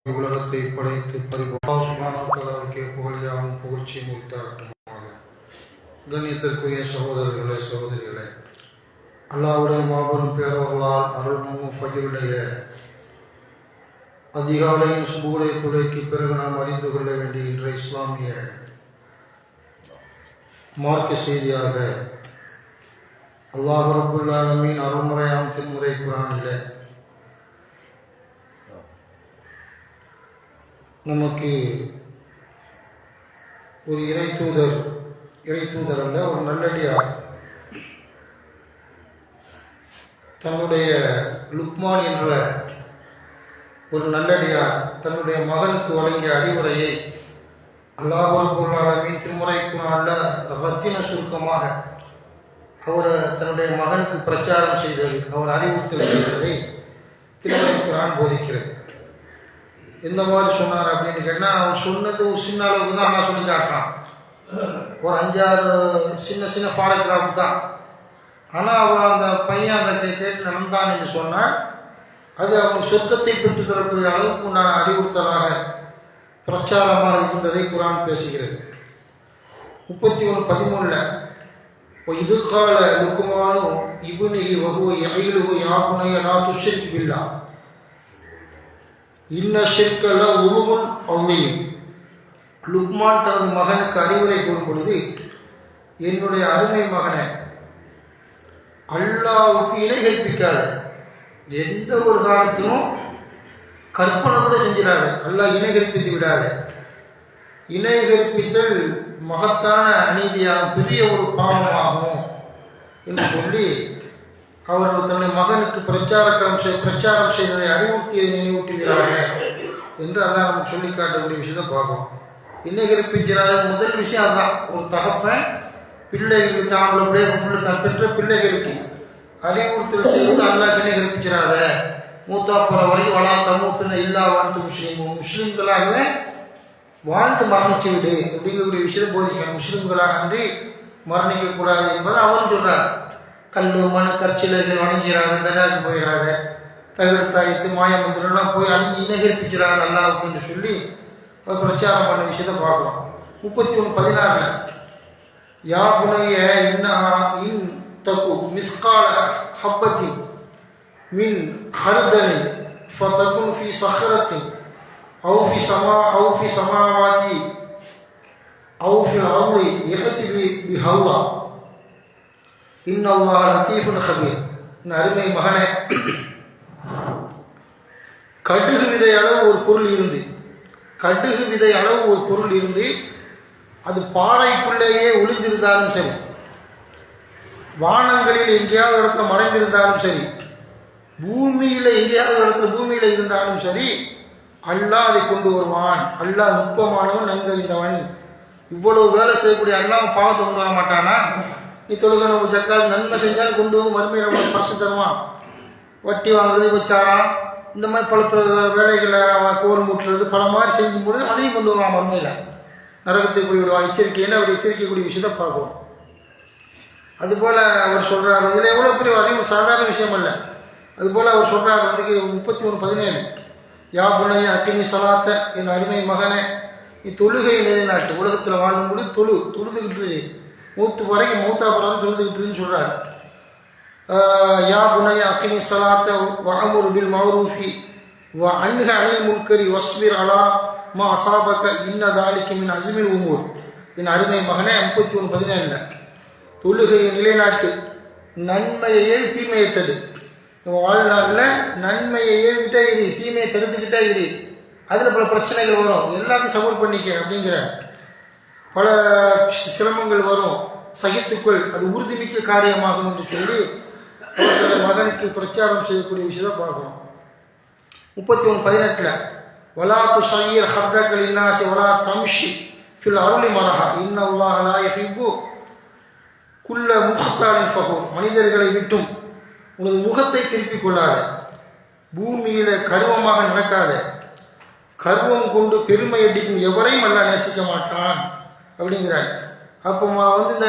உலகத்தை படைத்து பரிபாலனுக்கே புகழியாகவும் புகழ்ச்சி முடித்தாகட்டுமாக. கண்ணியத்திற்குரிய சகோதரர்களே சகோதரிகளே, அல்லாஹ்வுடைய மாபெரும் பேரவர்களால் அருள்முகம் ஃபஜ்ருடைய அதிகாலையின் சுபூடைய துளைக்கு பிறகு நாம் அறிந்து கொள்ள வேண்டிய இன்றைய இஸ்லாமிய மார்க்க செய்தியாக அல்லாஹ் ரப்புல் ஆலமீன் அருள்முறையாம் திருமுறை குர்ஆனிலே நமக்கு ஒரு இறைத்தூதர் அல்ல, ஒரு நல்லடியார் தன்னுடைய லுக்மான் என்ற ஒரு நல்லடியார் தன்னுடைய மகனுக்கு வழங்கிய அறிவுரையை அல்லாஹ் ரப்புல் ஆலமீன் திருமுறை குர்ஆனில் ரத்தின சுருக்கமாக அவர் தன்னுடைய மகனுக்கு பிரச்சாரம் செய்தது, அவர் அறிவுறுத்தல் செய்ததை திருமுறை குர்ஆன் போதிக்கிறது. எந்த மாதிரி சொன்னார் அப்படின்னு கேட்டால், அவர் சொன்னது ஒரு சின்ன அளவுக்கு தான் அல்லாஹ் சொல்லி காட்டுறான். ஒரு 5-6 சின்ன பாராகிராஃப் தான். ஆனால் அவர் அந்த பையன் அதை கேட்டு நடந்தான் என்று சொன்னால் அது அவன் சொர்க்கத்தை பெற்று தரக்கூடிய அளவுக்கு உண்டான அறிவுறுத்தலாக பிரச்சாரமாக இருந்ததை குர்ஆன் பேசுகிறது. 31:13 இது கால லுக்மானு இப்னிஹி வஹுவ யஇலுஹு யா புனைய லா துஷ்ரிக் பில்லாஹ் இன்ன ஷிர்க லظுல்முன் அஸீம். லுக்மான் தனது மகனுக்கு அறிவுரை கூறும் பொழுது, என்னுடைய அருமை மகனை, அல்லாஹ்வுக்கு இணை கற்பிக்காத, எந்த ஒரு காலத்திலும் கற்பனை கூட செஞ்சிடாத, அல்லாஹ் இணை கற்பித்து விடாத. இணை கற்பித்தல் மகத்தான அநீதியாகும், பெரிய ஒரு பாவமாகும் என்று சொல்லி அவர் தன்னுடைய மகனுக்கு பிரச்சாரம் செய்ததை அறிவுறுத்தியதை நினைவூட்டுகிறாங்க என்று அல்லாஹ் நமக்கு சொல்லி காட்டக்கூடிய விஷயத்தை பார்ப்போம். இணை கற்பிக்கிறாத முதல் விஷயம் அதுதான். ஒரு தகப்பன் பிள்ளைகளுக்கு தான் பெற்ற பிள்ளைகளுக்கு அறிவுறுத்தல் செய்வது அல்லாஹ் இணை கற்பிக்கிறாத, மூத்தா போற வரைக்கும் வளா தமுத்துன இல்லா வாழ்த்து முஸ்லீம்களாகவே வாழ்ந்து மரணிச்சு விடு அப்படிங்கக்கூடிய விஷயத்தை போதிக்கணும். முஸ்லீம்களாக அன்றி மரணிக்கக்கூடாது என்பதை அவரும் சொல்றார். கல் மண் கற்சிலைகள் வணங்கிறாத, தராஜு போயிடாத, தகடு தாயத்து மாயமந்திரம்லாம் போய் அணிஞ்சு இணைகற்பிக்கிறாத அல்லாஹ்வுக்கு என்று சொல்லி ஒரு பிரச்சாரம் பண்ண விஷயத்தை பார்க்குறோம். 31:16 யா புனைய இன் தகு மிஸ்கால ஹப்பத்தின் மின் ஹர்தலின் ஃபதகுன் ஃபி ஸஹ்ரத்தின் அவு ஃபி சமாவாதி அவு ஃபில் அர்தி யஅதி பிஹல்லாஹ் இன்னல்லாஹ் லத்தீஃபுன் ஹபீர். இந்த அருமை மகனே, கடுகு விதை அளவு ஒரு பொருள் இருந்து அது பாறைக்குள்ளேயே ஒளிந்திருந்தாலும் சரி, வானங்களில் எங்கேயாவது இடத்துல மறைந்திருந்தாலும் சரி, பூமியில் எங்கேயாவது இடத்துல பூமியில் இருந்தாலும் சரி, அல்லாஹ் அதை கொண்டு வருவான். அல்லாஹ் நுட்பமானவன், நன்கறிந்தவன். இவ்வளவு வேலை செய்யக்கூடிய அல்லாஹ் பாவத்தை கொண்டு வர மாட்டானா? நீ தொழுகை நம்ம ஜக்காத் நன்மை செஞ்சாலும் கொண்டு வந்து மறுமையில் நம்ம பரிசு தருவான். வட்டி வாங்குறது, வச்சாரான், இந்த மாதிரி பல வேலைகளை அவன் கோல் மூட்டுறது பல மாதிரி செஞ்சும் பொழுது அதையும் கொண்டு வருவான் மறுமையில். நரகத்துக்கு போய் விடுவான். எச்சரிக்கைன்னு அவர் எச்சரிக்கக்கூடிய விஷயத்தை பார்க்குறோம். அதுபோல் அவர் சொல்கிறார், இதில் எவ்வளோ பெரிய அறிவு சாதாரண விஷயம் இல்லை. அதுபோல் அவர் சொல்கிறார் 31:17 யா புனைய அக்கிமி சலாத்த, என் அருமை மகனை, நீ தொழுகையை நிலைநாட்டு. உலகத்தில் வாழும்போது தொழுதுகிட்டு மூத்து வரைக்கும் மூத்தா பிறகு தொழுதுகிட்டுன்னு சொல்கிறார். யா புனைய அக்கிமி சலாத்த வஅமுர் பில் மஅரூஃபி வ அன்ஹ அனில் முன்கரி வஸ்பிர் அலா மா அஸாபக இன்ன தாலிக மின் அஸ்மில் உமூர். என் அருமை மகனே, 31:17 தொழுகையை நிலைநாட்டு, நன்மையை தீமையை தடு. வாழ்நாளில் நன்மையை விட்டே இரு, தீமையை தடுத்துக்கிட்டே இரு. அதில் பல பிரச்சனைகள் வரும், எல்லாத்தையும் சப்போர்ட் பண்ணிக்க அப்படிங்கிற பல சிரமங்கள் வரும், சகித்துக்குள், அது உறுதிமிக்க காரியமாகும் என்று சொல்லி அவர்களுடைய மகனுக்கு பிரச்சாரம் செய்யக்கூடிய விஷயத்தை பார்க்குறோம். 31:18 வலா துஸய்யிர் ஹத்தக லின்னாஸி வலா தம்ஷி ஃபில் அர்லி மரஹா இன்னல்லாஹ லா யுஹிப்பு குல்ல முஹ்தாலின் ஃபஹூர். மனிதர்களை விட்டும் உனது முகத்தை திருப்பிக் கொள்ளாத, பூமியில கர்வமாக நடக்காத, கர்வம் கொண்டு பெருமை அடிக்கும் எவரையும் அல்லாஹ் நேசிக்க மாட்டான் அப்படிங்கிறார். அப்போ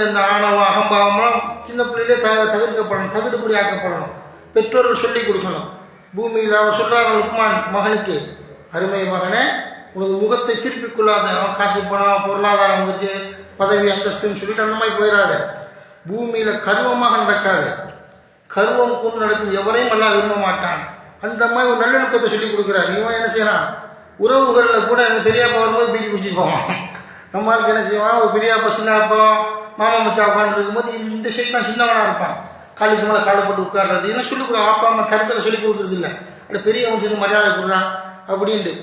இந்த ஆணவம் அகம்பாவம்லாம் சின்ன பிள்ளையிலே தவிர்க்கப்படணும், தவிடுபடி ஆக்கப்படணும். பெற்றோர்கள் சொல்லி கொடுக்கணும். பூமியில் அவர் சொல்கிறாங்க லுக்மான் மகனுக்கு, அருமை மகனே, உனது முகத்தை திருப்பிக் கொள்ளாத. அவன் காசு பணம் பொருளாதாரம் வந்துச்சு, பதவி அந்தஸ்துன்னு சொல்லிட்டு அந்த மாதிரி போயிடாத. பூமியில் கர்வமாக நடக்காது. கர்வம் கொண்டு நடக்கும் எவரையும் நல்லா விரும்ப மாட்டான். அந்த மாதிரி ஒரு நல்லொழுக்கத்தை சொல்லி கொடுக்குறாரு. இவன் என்ன செய்யறான், உறவுகளில் கூட எனக்கு பெரியப்பா வரும்போது பீடி குடிச்சிட்டு போவான். நம்மளுக்கு என்ன செய்வான், ஒரு பெரியப்பா சின்னப்பா மாமா மச்சா உட்காந்து இருக்கும்போது இந்த சைத்தான் சின்னவனாக இருப்பான். காலுக்கு மேலே காலை போட்டு உட்கார்றது இதெல்லாம் சொல்லிக் கொடுக்கும். அப்பா அம்மா தரத்தில் சொல்லிக் கொடுக்குறது இல்லை. அப்படி பெரியவன் சொல்லி மரியாதை கொடுறான் அப்படின்ட்டு.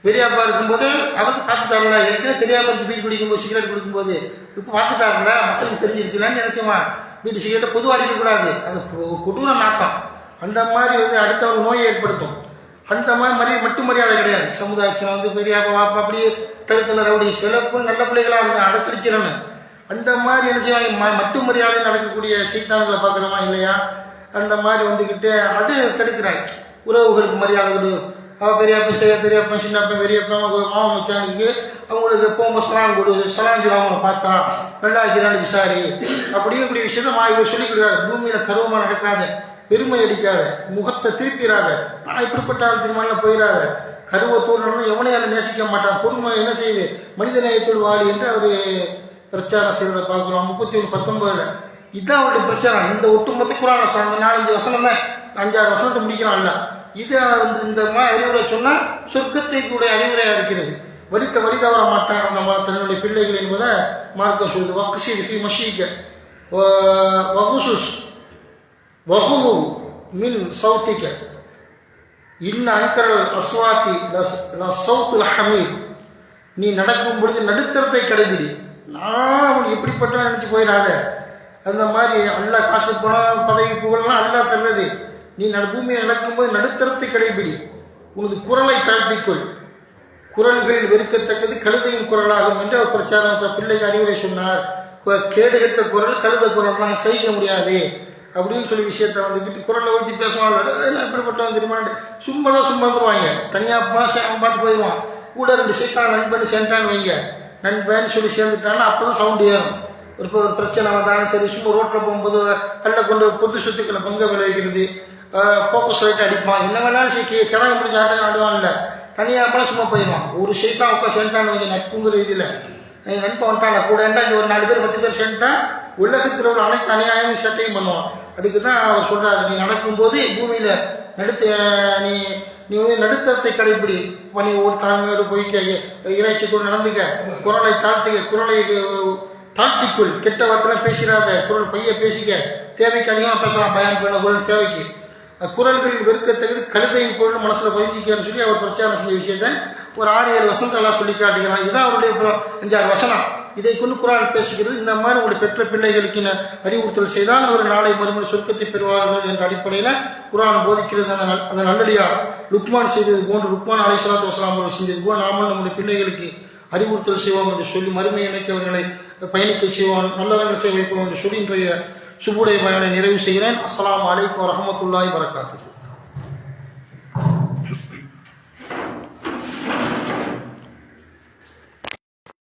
பெரியப்பா இருக்கும்போது அவருக்கு பார்த்துட்டாருல, ஏற்கனவே தெரியாமல் இருந்து பீடி குடிக்கும்போது சிகரெட் குடிக்கும்போது இப்போ பார்த்துட்டாருல, மக்களுக்கு தெரிஞ்சிருச்சுலான்னு நினைச்சுவான். பீடி சிகரெட்டை பொதுவாக அடிக்கக்கூடாது, அது கொடூர நாட்டம். அந்த மாதிரி அடுத்தவங்க நோயை ஏற்படுத்தும். அந்த மாதிரி மட்டும் மரியாதை கிடையாது. சமுதாயத்தில் பெரியப்பா வாப்பா அப்படியே தருத்தில் ரவுடி சிலப்பும் நல்ல பிள்ளைகளாக இருக்கும் அடக்கடிச்சிடணும். அந்த மாதிரி என்ன செய்வாங்க, மட்டும் மரியாதை நடக்கக்கூடிய சைத்தான்களை பார்க்குறோமா இல்லையா? அந்த மாதிரி வந்துக்கிட்டு அது தடுக்கிறாங்க. உறவுகளுக்கு மரியாதை கொடு. அவள் பெரியப்பா சின்னப்பா பெரியப்பா மாமா மச்சானுக்கு அவங்களுக்கு போகும்போது சலான் கொடு, சலான் சொல்லி அவங்கள பார்த்தா நல்லா இருக்கிறான்னு விசாரி அப்படிங்கக்கூடிய விஷயத்த இவர் சொல்லிக் கொடுக்காது. பூமியில் கருவமாக நடக்காத, பெருமை அடிக்காத, முகத்தை திருப்பிடாத, நான் இப்படிப்பட்ட ஆள் திருமணம் போயிடாத. கருவத்தோடு நடந்து எவனையால் நேசிக்க மாட்டான். பொறுமை என்ன செய்யுது, மனித நேயத்தோடு வாடி என்று அவர் பிரச்சாரம் செய்வதை பார்க்குறோம். 31:19 இதுதான் அவருடைய பிரச்சாரம். இந்த ஒட்டுமொத்த குரானை சொன்ன 4-5 வசனம் தான், 5-6 வசனத்தை முடிக்கிறான்ல. இதை இந்த மாதிரி அறிவுரை சொன்னால் சொர்க்கத்தை கூட அறிவுரையாக இருக்கிறது. வழி தவற மாட்டான் நம்ம தன்னுடைய பிள்ளைகள் என்பதை மார்க்கம் சொல்லுது. வக்ஸித் ஃபி மஷீக வகுசுஸ் வகுலு மின் சௌத்திக இன்ன அன்கரல் அஸ்வாத்தி சௌத்துல் ஹமீர். நீ நடக்கும் பொழுது நடுத்தரத்தை கடைபிடி. நான் அவனுக்கு எப்படிப்பட்ட நினச்சி போயிடாத. அந்த மாதிரி அல்லா காசு பணம் பதவி புகழ்லாம் அல்லா தர்றது. நீ பூமியை நடக்கும்போது நடுத்தரத்தை கடைபிடி. உனது குரலை தாழ்த்திக்கொள். குரல்களில் வெறுக்கத்தக்கது கழுதையின் குரலாகும் என்று அவர் பிரச்சாரம் பிள்ளைக்கு அறிவுரை சொன்னார். கேடுகட்ட குரல் கழுத குரல் தான், சகிக்க முடியாது அப்படின்னு சொல்லி விஷயத்த வந்துக்கிட்டு குரலை ஊற்றி பேசுவாங்க. எப்படிப்பட்டவன் தெரியுமாண்டு சும்மா வந்துடுவாங்க. தனியாக போனால் அவன் பார்த்து போயிடுவான். கூட 2 சைத்தான் நண்பன் சேர்ந்தான்னு வைங்க, நண்பன்னு சொல்லி சேர்ந்துட்டான்னா அப்போ தான் சவுண்டு ஏறும். ஒரு பிரச்சனை வந்தாலும் சரி, சும்மா ரோட்டில் போகும்போது கல்லை கொண்டு பொது சொத்துக்களை பங்க விளைவிக்கிறது, ஃபோக்கஸ் லைட் அடிப்பான், என்ன வேணாலும் சரி கிழங்கு பிடிச்சி ஆட்டம் ஆடுவான்ல. தனியாக அப்போலாம் சும்மா போயிடுவான். ஒரு சைத்தான் உட்காந்து சேர்ந்தான்னு வைங்க, நட்புங்கிற இதில் எங்கள் நண்பன் வந்துட்டாங்க கூட ஏன்டா இங்கே ஒரு 4 பேர் 10 பேர் சேர்ந்துட்டா உலகத்தில் உள்ள அனைத்து அநியாயமும் சட்டையும் பண்ணுவான். அதுக்கு தான் அவர் சொல்கிறார், நீ நடக்கும்போது பூமியில் நீ நீ நடுத்தரத்தை கடைபிடி. பணி ஒரு தாழ்மையோடு போய்க்க, இறைச்சிக்குள் நடந்துக்க, குரலை தாழ்த்திக்க, குரலை தாழ்த்திக்குள், கெட்ட வார்த்தைலாம் பேசிடாத, குரல் பைய பேசிக்க, தேவைக்கு அதிகமாக பேசலாம், பயன் பண்ண குரல் தேவைக்கு. குரல்களில் வெறுக்கத்தக்கது கழுதையின் குரல் மனசில் பதிஞ்சிக்கன்னு சொல்லி அவர் பிரச்சாரம் செஞ்ச விஷயத்தை ஒரு 6-7 வசனத்தெல்லாம் சொல்லி காட்டுகிறான். இதுதான் அவருடைய 5-6 வசனம். இதை கொண்டு குரான் பேசுகிறது. இந்த மாதிரி உங்களுடைய பெற்ற பிள்ளைகளுக்கு அறிவுறுத்தல் செய்தால் அவர் நாளை மறுமுறை சொர்க்கத்தை பெறுவார்கள் என்ற அடிப்படையில் குரான் போதிக்கிறது. அந்த நல்லடியார் லுக்மான் செய்தது போன்று, லுக்மான் அலைஹிஸ்ஸலாத்து வஸலாம் அவர்கள் செஞ்சது போல் நாமும் நம்முடைய பிள்ளைகளுக்கு அறிவுறுத்தல் செய்வோம் என்று சொல்லி மறுமை இணைக்க அவர்களை பயணிக்க செய்வோம், நல்லவர்கள் செய்ய வைப்போம் என்று சொல்லி இன்றைய சுபுடைய பயனை நிறைவு செய்கிறேன். அஸ்ஸலாமு அலைக்கும் வரஹ்மத்துல்லாஹி வபரகாத்துஹு.